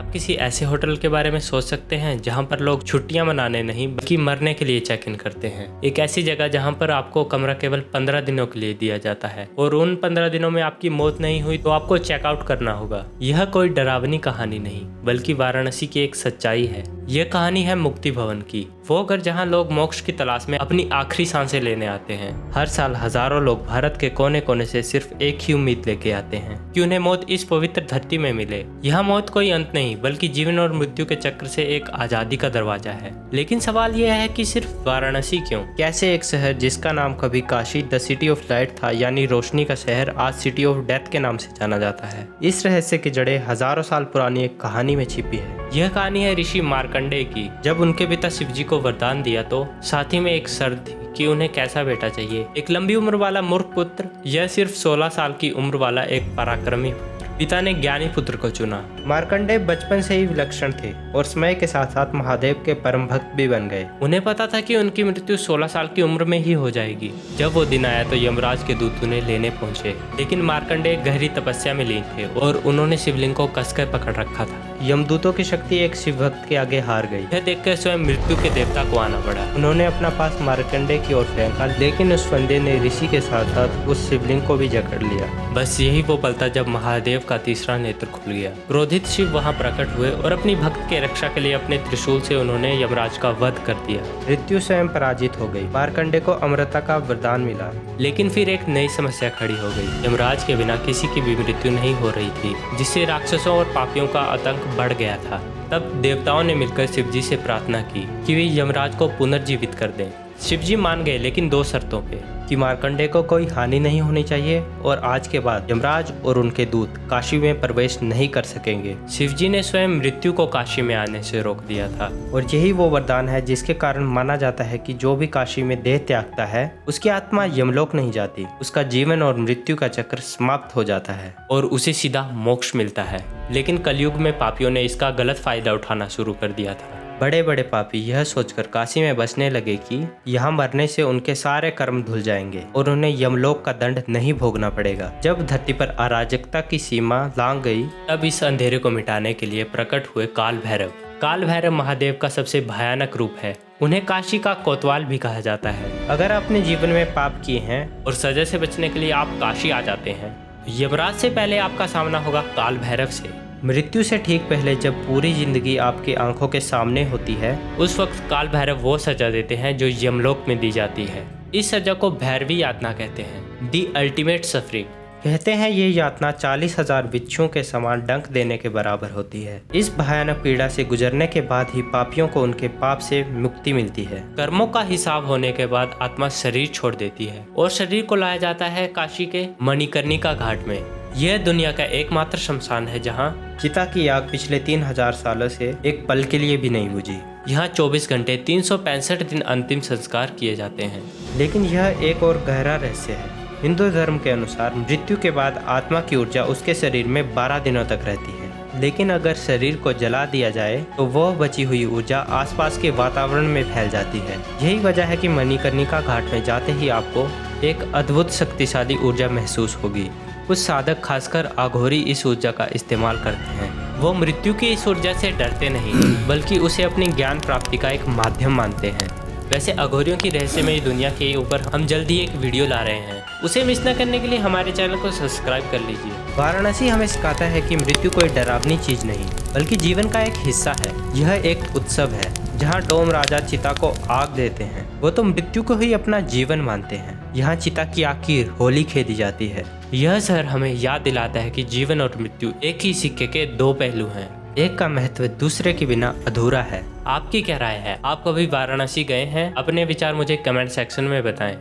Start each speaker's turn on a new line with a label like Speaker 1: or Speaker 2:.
Speaker 1: आप किसी ऐसे होटल के बारे में सोच सकते हैं जहां पर लोग छुट्टियां मनाने नहीं बल्कि मरने के लिए चेक इन करते हैं। एक ऐसी जगह जहां पर आपको कमरा केवल 15 दिनों के लिए दिया जाता है और उन 15 दिनों में आपकी मौत नहीं हुई तो आपको चेकआउट करना होगा। यह कोई डरावनी कहानी नहीं बल्कि वाराणसी की एक सच्चाई है। यह कहानी है मुक्ति भवन की, वो घर जहां लोग मोक्ष की तलाश में अपनी आखिरी सांसें लेने आते हैं। हर साल हजारों लोग भारत के कोने कोने से सिर्फ एक ही उम्मीद लेके आते हैं कि उन्हें मौत इस पवित्र धरती में मिले। यह मौत कोई अंत नहीं बल्कि जीवन और मृत्यु के चक्र से एक आजादी का दरवाजा है। लेकिन सवाल यह है कि सिर्फ वाराणसी क्यों? कैसे एक शहर जिसका नाम कभी Kashi the city of light था यानी रोशनी का शहर, आज सिटी ऑफ डेथ के नाम से जाना जाता है। इस रहस्य की जड़ें हजारों साल पुरानी एक कहानी में छिपी है। यह कहानी है ऋषि मार्कंडेय की। जब उनके पिता शिवजी को वरदान दिया तो साथ ही में एक शर्त थी कि उन्हें कैसा बेटा चाहिए, एक लंबी उम्र वाला मूर्ख पुत्र या सिर्फ 16 साल की उम्र वाला एक पराक्रमी पुत्र। पिता ने ज्ञानी पुत्र को चुना। मार्कंडेय बचपन से ही विलक्षण थे और समय के साथ साथ महादेव के परम भक्त भी बन गए। उन्हें पता था कि उनकी मृत्यु 16 साल की उम्र में ही हो जाएगी। जब वो दिन आया तो यमराज के दूत उन्हें लेने पहुंचे, लेकिन मार्कंडेय गहरी तपस्या में लीन थे और उन्होंने शिवलिंग को कसकर पकड़ रखा था। यमदूतों की शक्ति एक शिव भक्त के आगे हार गई। यह देखकर स्वयं मृत्यु के देवता को आना पड़ा। उन्होंने अपना पास मार्कंडेय की ओर फेंका, लेकिन उस फंदे ने ऋषि के साथ साथ उस शिवलिंग को भी जकड़ लिया। बस यही वो पल था जब महादेव का तीसरा नेत्र खुल गया। क्रोधित शिव वहां प्रकट हुए और अपनी भक्त के रक्षा के लिए अपने त्रिशूल से उन्होंने यमराज का वध कर दिया। मृत्यु स्वयं पराजित हो गई। मार्कंडेय को अमरता का वरदान मिला। लेकिन फिर एक नई समस्या खड़ी हो गई। यमराज के बिना किसी की भी मृत्यु नहीं हो रही थी, जिससे राक्षसों और पापियों का आतंक बढ़ गया था। तब देवताओं ने मिलकर शिवजी से प्रार्थना की कि वे यमराज को पुनर्जीवित कर दें। शिवजी मान गए, लेकिन 2 शर्तों पे कि मार्कंडेय को कोई हानि नहीं होनी चाहिए और आज के बाद यमराज और उनके दूत काशी में प्रवेश नहीं कर सकेंगे। शिवजी ने स्वयं मृत्यु को काशी में आने से रोक दिया था और यही वो वरदान है जिसके कारण माना जाता है कि जो भी काशी में देह त्यागता है उसकी आत्मा यमलोक नहीं जाती, उसका जीवन और मृत्यु का चक्र समाप्त हो जाता है और उसे सीधा मोक्ष मिलता है। लेकिन कलयुग में पापियों ने इसका गलत फायदा उठाना शुरू कर दिया था। बड़े बड़े पापी यह सोचकर काशी में बसने लगे कि यहाँ मरने से उनके सारे कर्म धुल जाएंगे और उन्हें यमलोक का दंड नहीं भोगना पड़ेगा। जब धरती पर अराजकता की सीमा लांघ गई, तब इस अंधेरे को मिटाने के लिए प्रकट हुए काल भैरव। काल भैरव महादेव का सबसे भयानक रूप है। उन्हें काशी का कोतवाल भी कहा जाता है। अगर आपने जीवन में पाप किए हैं और सजा से बचने के लिए आप काशी आ जाते हैं, यमराज से पहले आपका सामना होगा काल भैरव से। मृत्यु से ठीक पहले जब पूरी जिंदगी आपकी आंखों के सामने होती है, उस वक्त काल भैरव वो सजा देते हैं जो यमलोक में दी जाती है। इस सजा को भैरवी यातना कहते हैं, दी अल्टीमेट सफरिंग। कहते हैं ये यातना 40,000 बिच्छुओं के समान डंक देने के बराबर होती है। इस भयानक पीड़ा से गुजरने के बाद ही पापियों को उनके पाप से मुक्ति मिलती है। कर्मों का हिसाब होने के बाद आत्मा शरीर छोड़ देती है और शरीर को लाया जाता है काशी के मणिकर्णिका घाट में। यह दुनिया का एकमात्र शमशान है जहां चिता की आग पिछले 3000 सालों से एक पल के लिए भी नहीं बुझी। यहाँ 24 घंटे 365 दिन अंतिम संस्कार किए जाते हैं। लेकिन यह एक और गहरा रहस्य है। हिंदू धर्म के अनुसार मृत्यु के बाद आत्मा की ऊर्जा उसके शरीर में 12 दिनों तक रहती है। लेकिन अगर शरीर को जला दिया जाए तो वह बची हुई ऊर्जा आसपास के वातावरण में फैल जाती है। यही वजह है कि मणिकर्णिका घाट में जाते ही आपको एक अद्भुत शक्तिशाली ऊर्जा महसूस होगी। कुछ साधक खासकर अघोरी इस ऊर्जा का इस्तेमाल करते हैं। वो मृत्यु की इस ऊर्जा से डरते नहीं बल्कि उसे अपनी ज्ञान प्राप्ति का एक माध्यम मानते हैं। वैसे अघोरियों की रहस्यमयी दुनिया के ऊपर हम जल्दी एक वीडियो ला रहे हैं, उसे मिस न करने के लिए हमारे चैनल को सब्सक्राइब कर लीजिए। वाराणसी हमें सिखाता है कि मृत्यु कोई डरावनी चीज नहीं बल्कि जीवन का एक हिस्सा है। यह एक उत्सव है जहाँ डोम राजा चिता को आग देते हैं, वो तो मृत्यु को ही अपना जीवन मानते हैं। यहाँ चिता की आग की होली खेदी जाती है। यह शहर हमें याद दिलाता है कि जीवन और मृत्यु एक ही सिक्के के 2 पहलू हैं। एक का महत्व दूसरे के बिना अधूरा है। आपकी क्या राय है? आप कभी वाराणसी गए हैं? अपने विचार मुझे कमेंट सेक्शन में बताएं।